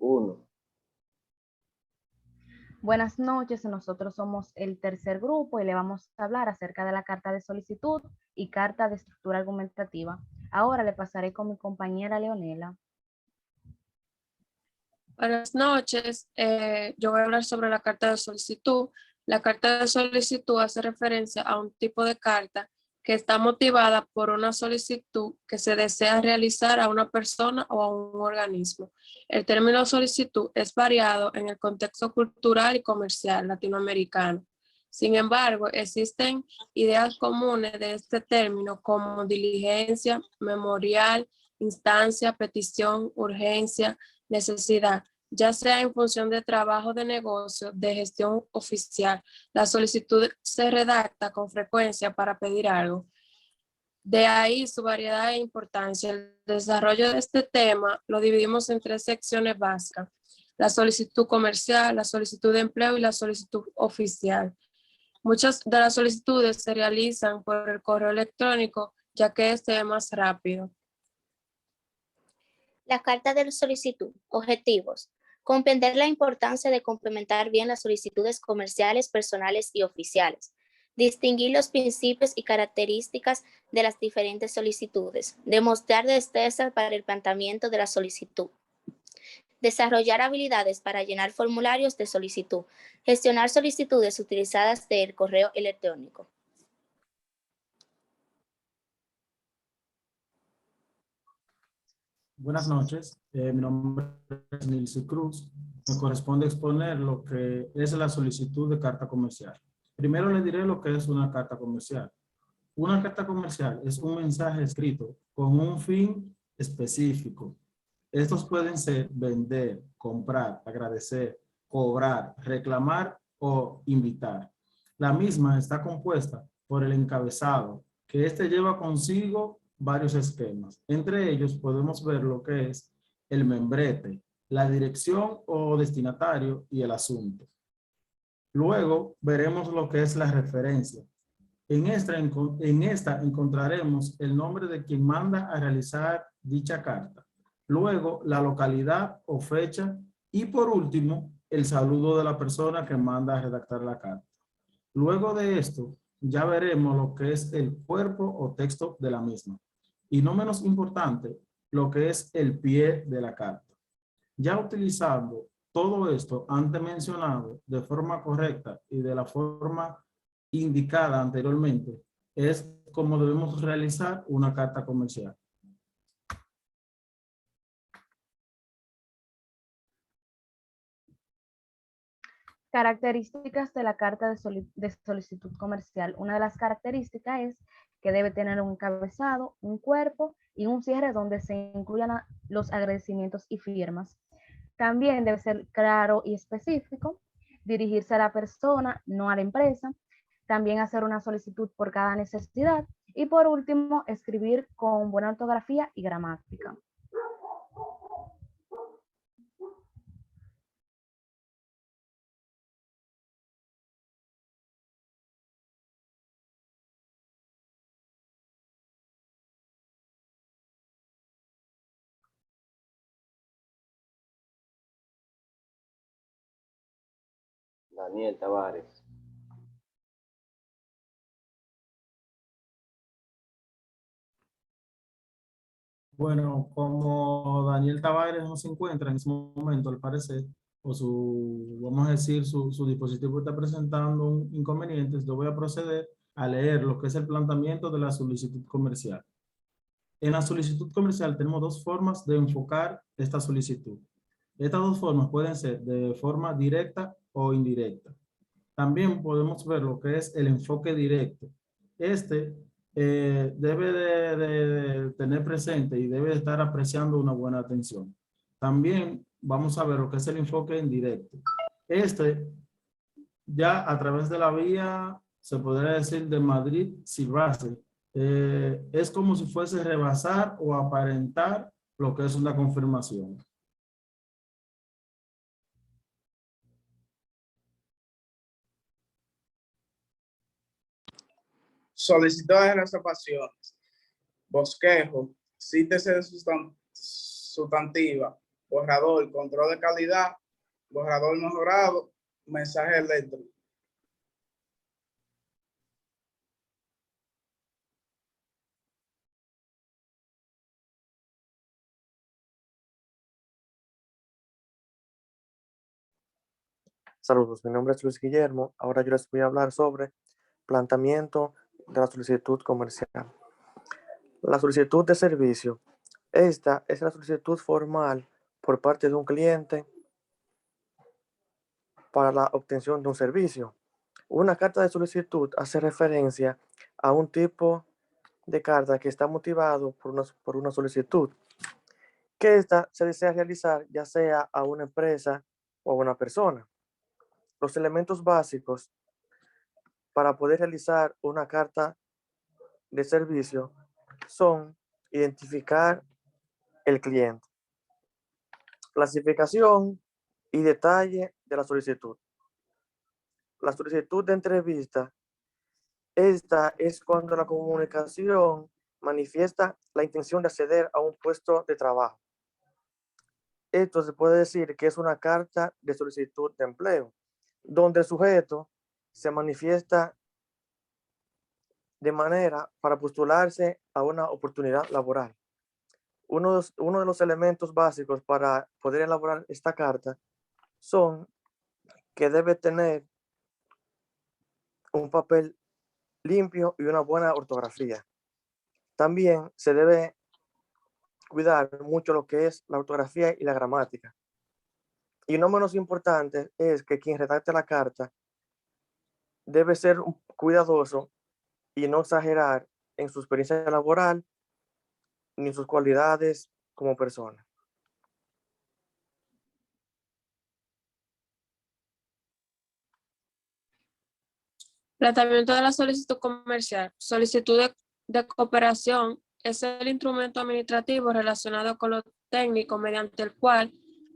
1. Buenas noches, nosotros somos el tercer grupo y le vamos a hablar acerca de la carta de solicitud y carta de estructura argumentativa. Ahora le pasaré con mi compañera Leonela. Buenas noches, yo voy a hablar sobre la carta de solicitud. La carta de solicitud hace referencia a un tipo de carta que está motivada por una solicitud que se desea realizar a una persona o a un organismo. El término solicitud es variado en el contexto cultural y comercial latinoamericano. Sin embargo, existen ideas comunes de este término como diligencia, memorial, instancia, petición, urgencia, necesidad, ya sea en función de trabajo de negocio, de gestión oficial. La solicitud se redacta con frecuencia para pedir algo. De ahí su variedad e importancia. El desarrollo de este tema lo dividimos en 3 secciones básicas: la solicitud comercial, la solicitud de empleo y la solicitud oficial. Muchas de las solicitudes se realizan por el correo electrónico, ya que este es más rápido. La carta de solicitud. Objetivos. Comprender la importancia de complementar bien las solicitudes comerciales, personales y oficiales. Distinguir los principios y características de las diferentes solicitudes. Demostrar destreza para el planteamiento de la solicitud. Desarrollar habilidades para llenar formularios de solicitud. Gestionar solicitudes utilizadas del correo electrónico. Buenas noches, mi nombre es Nilce Cruz. Me corresponde exponer lo que es la solicitud de carta comercial. Primero le diré lo que es una carta comercial. Una carta comercial es un mensaje escrito con un fin específico. Estos pueden ser vender, comprar, agradecer, cobrar, reclamar o invitar. La misma está compuesta por el encabezado, que este lleva consigo varios esquemas. Entre ellos podemos ver lo que es el membrete, la dirección o destinatario y el asunto. Luego veremos lo que es la referencia. En esta encontraremos el nombre de quien manda a realizar dicha carta. Luego la localidad o fecha y por último el saludo de la persona que manda a redactar la carta. Luego de esto ya veremos lo que es el cuerpo o texto de la misma. Y no menos importante, lo que es el pie de la carta. Ya utilizando todo esto antes mencionado de forma correcta y de la forma indicada anteriormente, es como debemos realizar una carta comercial. Características de la carta de solicitud comercial. Una de las características es que debe tener un encabezado, un cuerpo y un cierre donde se incluyan los agradecimientos y firmas. También debe ser claro y específico, dirigirse a la persona, no a la empresa. También hacer una solicitud por cada necesidad. Y por último, escribir con buena ortografía y gramática. Daniel Tavares. Bueno, como Daniel Tavares no se encuentra en ese momento, al parecer, o vamos a decir, su dispositivo está presentando inconvenientes, yo voy a proceder a leer lo que es el planteamiento de la solicitud comercial. En la solicitud comercial tenemos 2 formas de enfocar esta solicitud. Estas 2 formas pueden ser de forma directa o indirecta. También podemos ver lo que es el enfoque directo. Debe de tener presente y debe de estar apreciando una buena atención. También vamos a ver lo que es el enfoque indirecto. Ya a través de la vía, se podría decir de Madrid-Sirvase, es como si fuese rebasar o aparentar lo que es una confirmación. Solicitud de reservaciones, bosquejo, síntesis sustantiva borrador, control de calidad, borrador mejorado, mensaje eléctrico. Saludos, mi nombre es Luis Guillermo. Ahora yo les voy a hablar sobre planteamiento de la solicitud comercial. La solicitud de servicio. Esta es la solicitud formal por parte de un cliente para la obtención de un servicio. Una carta de solicitud hace referencia a un tipo de carta que está motivado por una solicitud, que ésta se desea realizar ya sea a una empresa o a una persona. Los elementos básicos para poder realizar una carta de servicio son identificar el cliente, clasificación y detalle de la solicitud. La solicitud de entrevista, esta es cuando la comunicación manifiesta la intención de acceder a un puesto de trabajo. Esto se puede decir que es una carta de solicitud de empleo, donde el sujeto se manifiesta de manera para postularse a una oportunidad laboral. Uno de los elementos básicos para poder elaborar esta carta son que debe tener un papel limpio y una buena ortografía. También se debe cuidar mucho lo que es la ortografía y la gramática. Y no menos importante es que quien redacte la carta debe ser cuidadoso y no exagerar en su experiencia laboral ni sus cualidades como persona. Planteamiento de la solicitud comercial. Solicitud de cooperación es el instrumento administrativo relacionado con lo técnico mediante el cual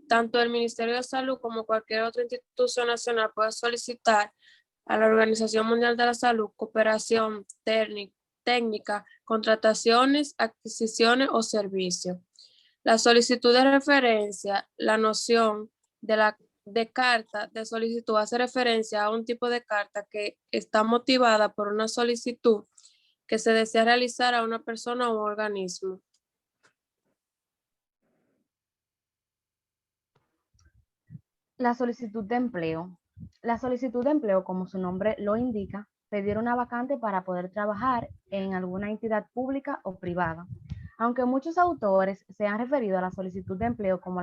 tanto el Ministerio de Salud como cualquier otra institución nacional puede solicitar a la Organización Mundial de la Salud cooperación técnica, contrataciones, adquisiciones o servicios. La solicitud de referencia, la noción de carta de solicitud hace referencia a un tipo de carta que está motivada por una solicitud que se desea realizar a una persona o un organismo. La solicitud de empleo. La solicitud de empleo, como su nombre lo indica, pedir una vacante para poder trabajar en alguna entidad pública o privada. Aunque muchos autores se han referido a la solicitud de empleo como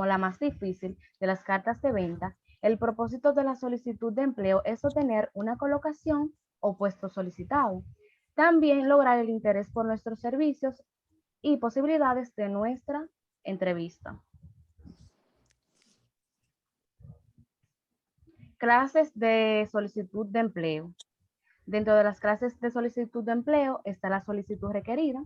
la más difícil de las cartas de venta, el propósito de la solicitud de empleo es obtener una colocación o puesto solicitado. También lograr el interés por nuestros servicios y posibilidades de nuestra entrevista. Clases de solicitud de empleo. Dentro de las clases de solicitud de empleo está la solicitud requerida,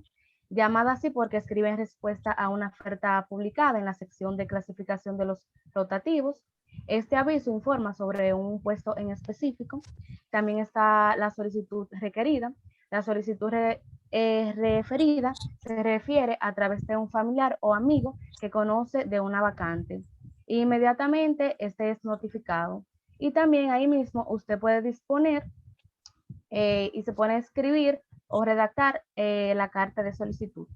llamada así porque escribe en respuesta a una oferta publicada en la sección de clasificación de los rotativos. Este aviso informa sobre un puesto en específico. También está la solicitud requerida. La solicitud referida se refiere a través de un familiar o amigo que conoce de una vacante. Inmediatamente este es notificado. Y también ahí mismo usted puede disponer y se pone a escribir o redactar la carta de solicitud.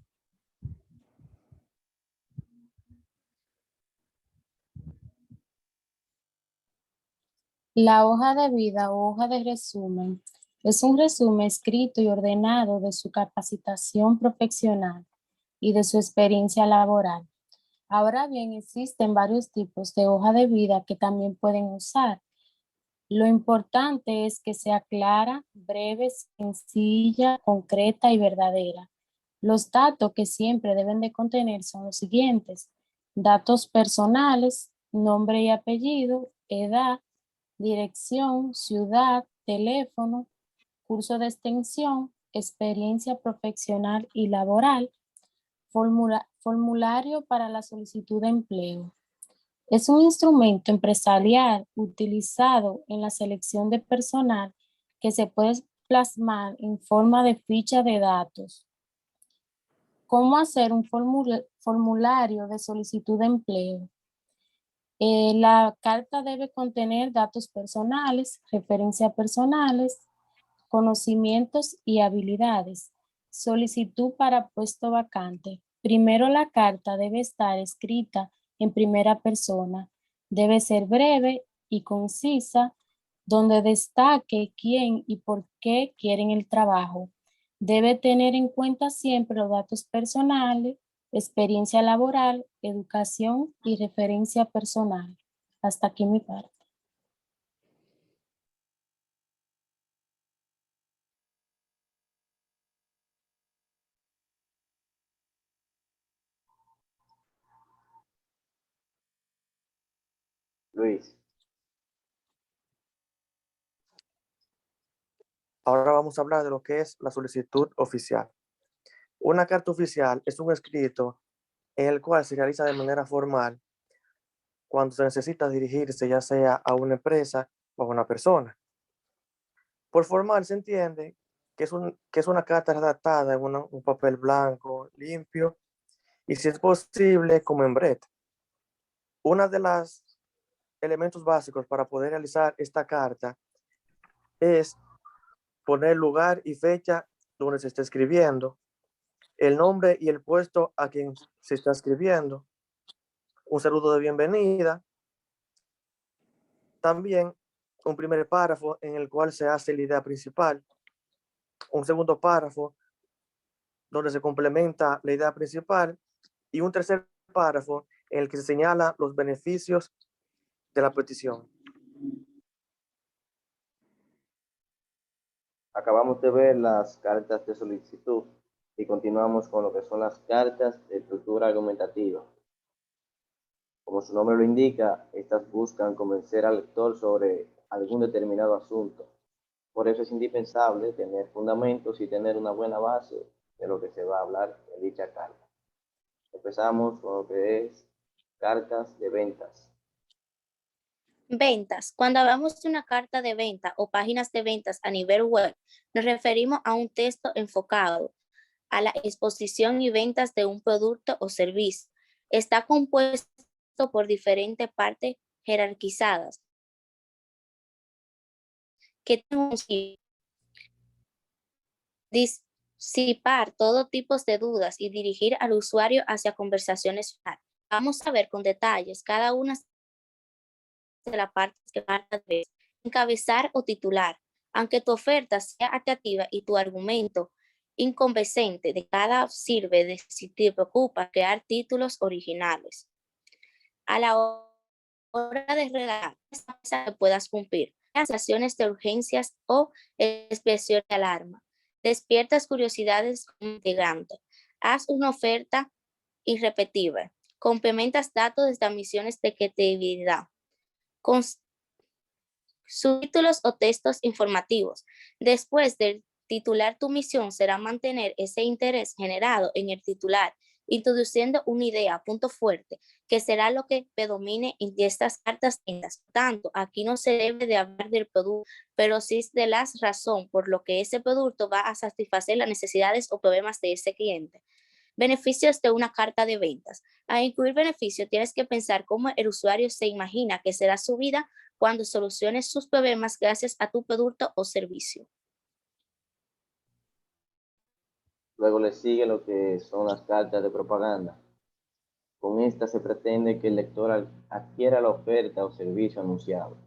La hoja de vida o hoja de resumen es un resumen escrito y ordenado de su capacitación profesional y de su experiencia laboral. Ahora bien, existen varios tipos de hoja de vida que también pueden usar. Lo importante es que sea clara, breve, sencilla, concreta y verdadera. Los datos que siempre deben de contener son los siguientes: datos personales, nombre y apellido, edad, dirección, ciudad, teléfono, curso de extensión, experiencia profesional y laboral, formulario para la solicitud de empleo. Es un instrumento empresarial utilizado en la selección de personal que se puede plasmar en forma de ficha de datos. ¿Cómo hacer un formulario de solicitud de empleo? La carta debe contener datos personales, referencias personales, conocimientos y habilidades. Solicitud para puesto vacante. Primero, la carta debe estar escrita en primera persona. Debe ser breve y concisa, donde destaque quién y por qué quieren el trabajo. Debe tener en cuenta siempre los datos personales, experiencia laboral, educación y referencia personal. Hasta aquí mi parte. Luis, Ahora vamos a hablar de lo que es la solicitud oficial. Una carta oficial es un escrito en el cual se realiza de manera formal cuando se necesita dirigirse ya sea a una empresa o a una persona. Por formal se entiende que es una carta redactada en un papel blanco, limpio, y si es posible, como en brete. Uno de los elementos básicos para poder realizar esta carta es poner lugar y fecha donde se está escribiendo, el nombre y el puesto a quien se está escribiendo, un saludo de bienvenida, también un primer párrafo en el cual se hace la idea principal, un segundo párrafo donde se complementa la idea principal y un tercer párrafo en el que se señala los beneficios de la petición. acabamos de ver las cartas de solicitud y continuamos con lo que son las cartas de estructura argumentativa. Como su nombre lo indica, estas buscan convencer al lector sobre algún determinado asunto. Por eso es indispensable tener fundamentos y tener una buena base de lo que se va a hablar en dicha carta. Empezamos con lo que es cartas de ventas. Ventas. Cuando hablamos de una carta de venta o páginas de ventas a nivel web, nos referimos a un texto enfocado a la exposición y ventas de un producto o servicio. Está compuesto por diferentes partes jerarquizadas que tienen un disipar todo tipo de dudas y dirigir al usuario hacia conversaciones. Vamos a ver con detalles cada una de las partes que marca de encabezar o titular. Aunque tu oferta sea atractiva y tu argumento inconvincente, de cada sirve de si te preocupa crear títulos originales. A la hora de redactar que puedas cumplir las acciones de urgencias o expresión de alarma. Despiertas curiosidades como integrante. Haz una oferta irrepetible. Complementas datos de misiones de creatividad con subtítulos o textos informativos. Después de titular, tu misión será mantener ese interés generado en el titular, introduciendo una idea, punto fuerte, que será lo que predomine en estas cartas. Tanto, aquí no se debe de hablar del producto, pero sí de la razón por lo que ese producto va a satisfacer las necesidades o problemas de ese cliente. Beneficios de una carta de ventas. Al incluir beneficios, tienes que pensar cómo el usuario se imagina que será su vida cuando soluciones sus problemas gracias a tu producto o servicio. Luego le sigue lo que son las cartas de propaganda. Con esta se pretende que el lector adquiera la oferta o servicio anunciado.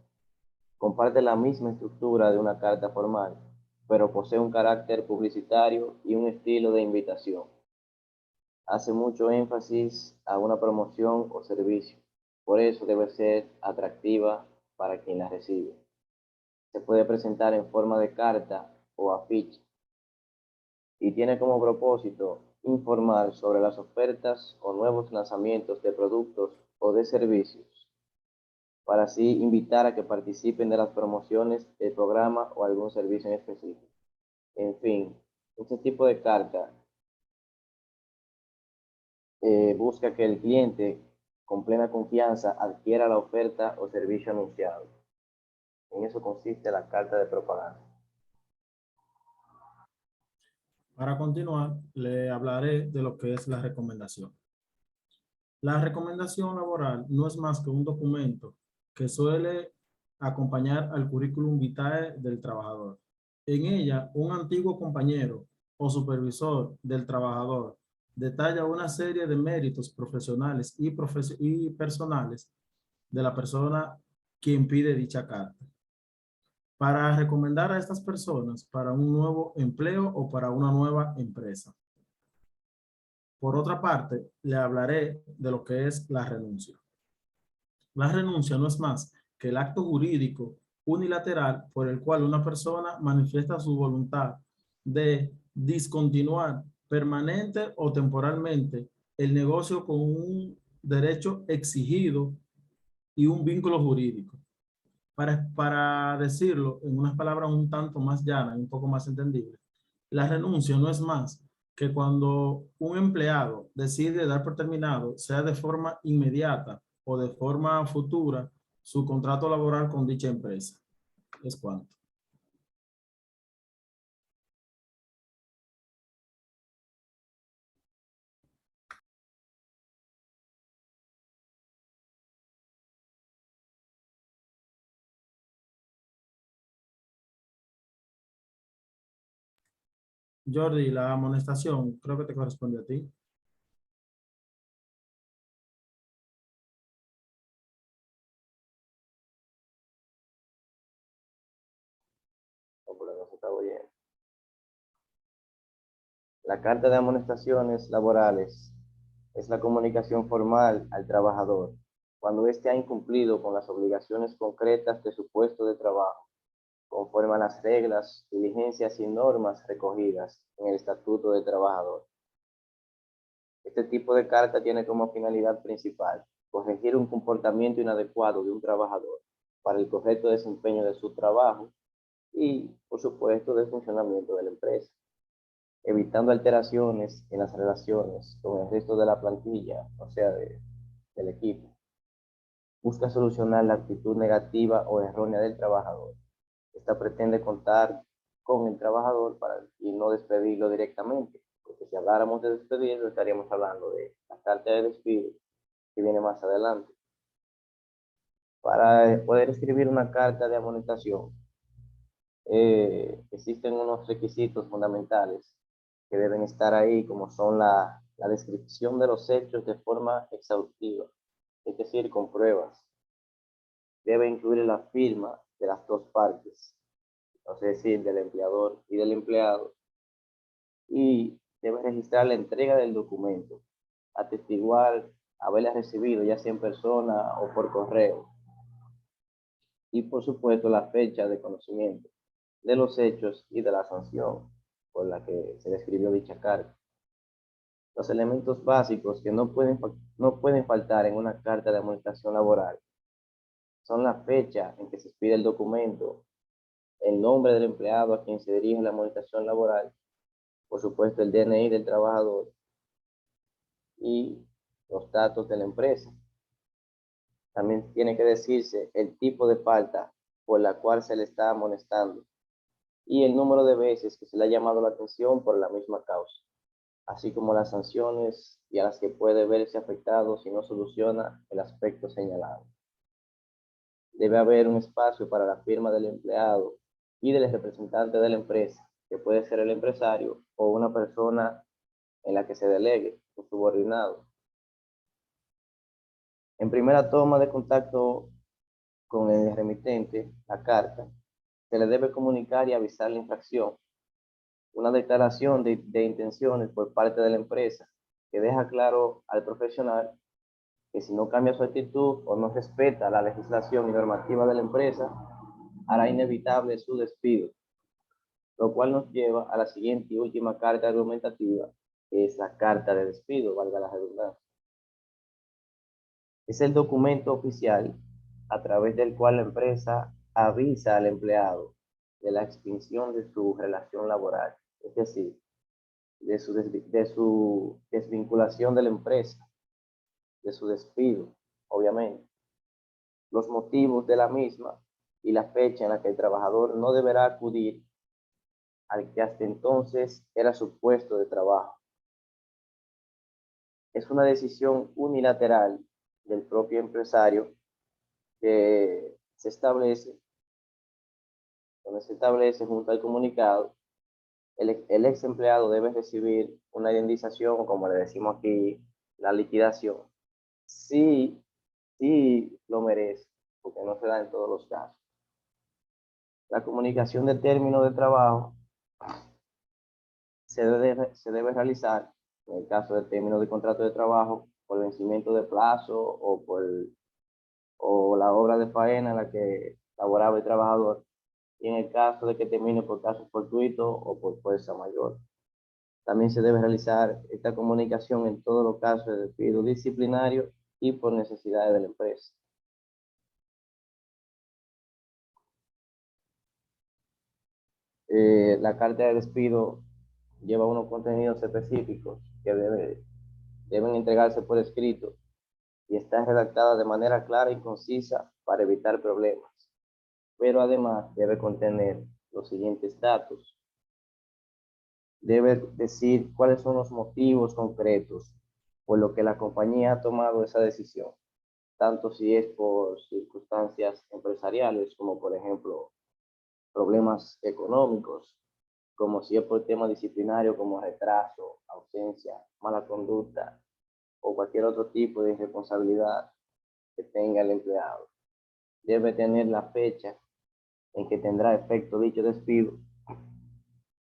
Comparte la misma estructura de una carta formal, pero posee un carácter publicitario y un estilo de invitación. Hace mucho énfasis a una promoción o servicio, por eso debe ser atractiva para quien la recibe. Se puede presentar en forma de carta o afiche y tiene como propósito informar sobre las ofertas o nuevos lanzamientos de productos o de servicios, para así invitar a que participen de las promociones del programa o algún servicio en específico. En fin, este tipo de carta busca que el cliente con plena confianza adquiera la oferta o servicio anunciado. En eso consiste la carta de propaganda. Para continuar, le hablaré de lo que es la recomendación. La recomendación laboral no es más que un documento que suele acompañar al currículum vitae del trabajador. En ella, un antiguo compañero o supervisor del trabajador detalla una serie de méritos profesionales y personales de la persona quien pide dicha carta, para recomendar a estas personas para un nuevo empleo o para una nueva empresa. Por otra parte, le hablaré de lo que es la renuncia. La renuncia no es más que el acto jurídico unilateral por el cual una persona manifiesta su voluntad de discontinuar permanente o temporalmente el negocio con un derecho exigido y un vínculo jurídico. Para decirlo en unas palabras un tanto más llanas y un poco más entendibles, la renuncia no es más que cuando un empleado decide dar por terminado, sea de forma inmediata o de forma futura, su contrato laboral con dicha empresa. Es cuanto. Jordi, la amonestación creo que te corresponde a ti. No, pero no se está oyendo. La carta de amonestaciones laborales es la comunicación formal al trabajador cuando éste ha incumplido con las obligaciones concretas de su puesto de trabajo, conforme a las reglas, diligencias y normas recogidas en el Estatuto del Trabajador. Este tipo de carta tiene como finalidad principal corregir un comportamiento inadecuado de un trabajador para el correcto desempeño de su trabajo y, por supuesto, del funcionamiento de la empresa, evitando alteraciones en las relaciones con el resto de la plantilla, o sea, del equipo. Busca solucionar la actitud negativa o errónea del trabajador. Esta pretende contar con el trabajador y no despedirlo directamente, porque si habláramos de despedirlo, estaríamos hablando de la carta de despido que viene más adelante. Para poder escribir una carta de amonestación, existen unos requisitos fundamentales que deben estar ahí, como son la descripción de los hechos de forma exhaustiva, es decir, con pruebas. Debe incluir la firma de las dos partes, es decir, del empleador y del empleado, y debe registrar la entrega del documento, atestiguar haberla recibido ya sea en persona o por correo, y por supuesto la fecha de conocimiento de los hechos y de la sanción por la que se le escribió dicha carta. Los elementos básicos que no pueden faltar en una carta de amonestación laboral son la fecha en que se expide el documento, el nombre del empleado a quien se dirige la amonestación laboral, por supuesto el DNI del trabajador y los datos de la empresa. También tiene que decirse el tipo de falta por la cual se le está amonestando y el número de veces que se le ha llamado la atención por la misma causa, así como las sanciones y a las que puede verse afectado si no soluciona el aspecto señalado. Debe haber un espacio para la firma del empleado y del representante de la empresa, que puede ser el empresario o una persona en la que se delegue, un subordinado. En primera toma de contacto con el remitente, la carta, se le debe comunicar y avisar la infracción, una declaración de intenciones por parte de la empresa que deja claro al profesional que si no cambia su actitud o no respeta la legislación y normativa de la empresa, hará inevitable su despido, lo cual nos lleva a la siguiente y última carta argumentativa, que es la carta de despido, valga la redundancia. Es el documento oficial a través del cual la empresa avisa al empleado de la extinción de su relación laboral, es decir, de su desvinculación de la empresa, de su despido, obviamente, los motivos de la misma y la fecha en la que el trabajador no deberá acudir al que hasta entonces era su puesto de trabajo. Es una decisión unilateral del propio empresario que se establece, donde se establece junto al comunicado, el ex empleado debe recibir una indemnización, como le decimos aquí, la liquidación, si lo merece, porque no se da en todos los casos. La comunicación de término de trabajo se debe realizar, en el caso de término de contrato de trabajo, por vencimiento de plazo o la obra de faena en la que laboraba el trabajador, y en el caso de que termine por caso fortuito o por fuerza mayor. También se debe realizar esta comunicación en todos los casos de despido disciplinario y por necesidades de la empresa. La carta de despido lleva unos contenidos específicos que deben entregarse por escrito y está redactada de manera clara y concisa para evitar problemas. Pero además debe contener los siguientes datos. Debe decir cuáles son los motivos concretos por lo que la compañía ha tomado esa decisión, tanto si es por circunstancias empresariales, como por ejemplo problemas económicos, como si es por tema disciplinario, como retraso, ausencia, mala conducta o cualquier otro tipo de irresponsabilidad que tenga el empleado. Debe tener la fecha en que tendrá efecto dicho despido.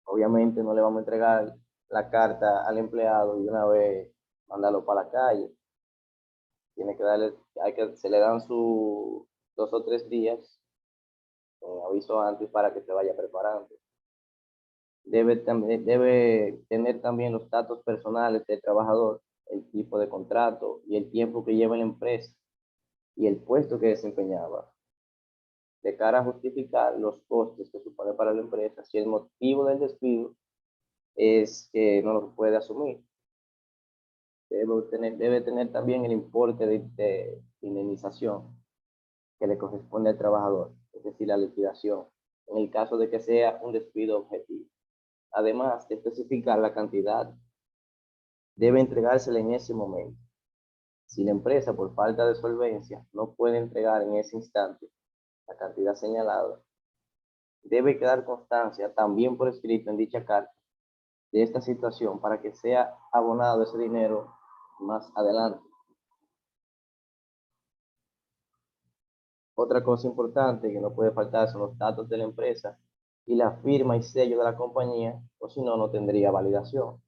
Obviamente no le vamos a entregar la carta al empleado y una vez mandarlo para la calle. Tiene que darle, se le dan sus 2 o 3 días con aviso antes para que se vaya preparando. Debe tener también los datos personales del trabajador, el tipo de contrato y el tiempo que lleva en la empresa y el puesto que desempeñaba, de cara a justificar los costes que supone para la empresa si el motivo del despido es que no lo puede asumir. Debe tener también el importe de indemnización que le corresponde al trabajador, es decir, la liquidación, en el caso de que sea un despido objetivo. Además de especificar la cantidad, debe entregársela en ese momento. Si la empresa, por falta de solvencia, no puede entregar en ese instante la cantidad señalada, debe quedar constancia también por escrito en dicha carta de esta situación para que sea abonado ese dinero más adelante. Otra cosa importante que no puede faltar son los datos de la empresa y la firma y sello de la compañía, o si no, no tendría validación.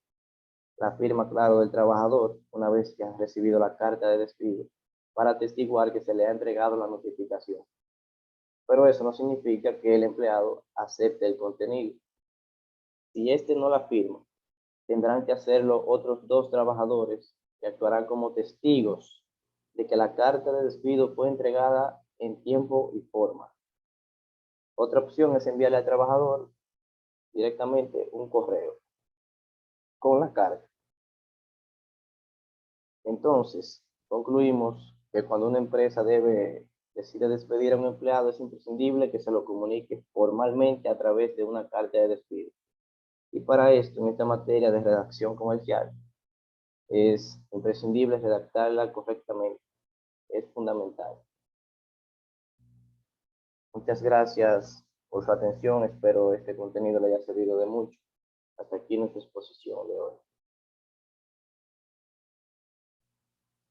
La firma, claro, del trabajador, una vez que ha recibido la carta de despido, para atestiguar que se le ha entregado la notificación. Pero eso no significa que el empleado acepte el contenido. Si éste no la firma, tendrán que hacerlo otros 2 trabajadores que actuarán como testigos de que la carta de despido fue entregada en tiempo y forma. Otra opción es enviarle al trabajador directamente un correo con la carta. Entonces, concluimos que cuando una empresa decide despedir a un empleado, es imprescindible que se lo comunique formalmente a través de una carta de despido. Y para esto, en esta materia de redacción comercial, es imprescindible redactarla correctamente. Es fundamental. Muchas gracias por su atención. Espero este contenido le haya servido de mucho. Hasta aquí nuestra exposición de hoy.